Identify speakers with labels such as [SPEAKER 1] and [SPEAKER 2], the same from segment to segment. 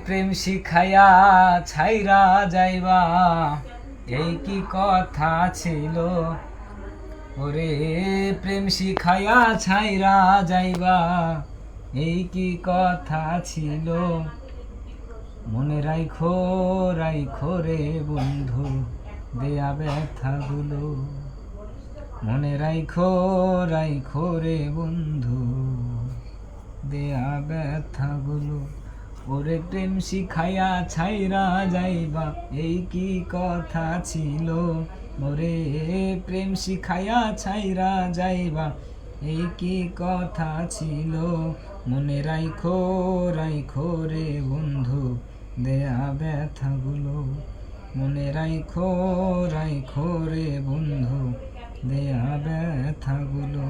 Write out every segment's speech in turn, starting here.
[SPEAKER 1] প্রেম শিখাইয়া ছাইরা যাইবা, এই কি কথা ছিল। ওরে প্রেম শিখাইয়া ছাইরা যাইবা, এই কি কথা ছিল। মনে রাইখো রাইখো রে বন্ধু দেয়া ব্যথাগুলো, মনে রাইখো রাইখো রে বন্ধু দেয়া ব্যথাগুলো। ওরে প্রেম শিখাইয়া ছাইরা যাইবা, এই কি কথা ছিল। ওরে প্রেম শিখাইয়া ছাইরা যাইবা, এই কি কথা ছিল। মনে রাইখো রাইখো রে বন্ধু দেয়া ব্যথাগুলো, মনে রাইখো রাইখো রে বন্ধু দেয়া ব্যথাগুলো।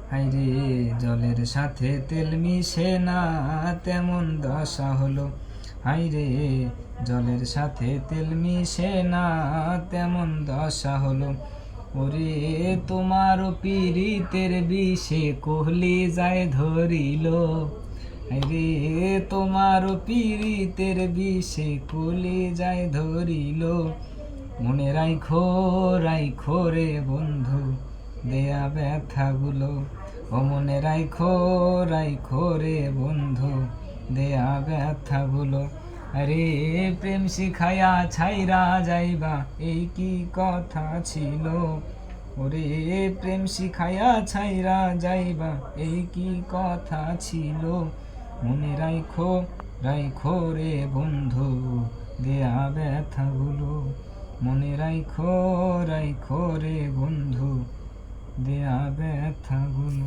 [SPEAKER 1] হাইরে জলের সাথে তেল মিশে না, তেমন দশা হলো। হাইরে জলের সাথে তেল মিশে না, তেমন দশা হলো। ওরে তোমার পীড়িতের বিষে কোহলি যায় ধরিল। হাইরে তোমার পীড়িতের বিষে কোহলি যায় ধরিল। মনে রাইখো রাইখো রে বন্ধু দেয়া ব্যথাগুলো, ও মনে রাইখো রাইখো রে বন্ধু দেয়া ব্যথাগুলো। আরে প্রেম শিখাইয়া ছাইরা যাইবা, এই কি কথা ছিল। ওরে প্রেম শিখাইয়া ছাইরা যাইবা, এই কি কথা ছিল। মনে রাইখো রাইখো রে বন্ধু দেয়া ব্যথাগুলো, মনে রাইখো রাইখো রে বন্ধু দেয়া ব্যথাগুলো।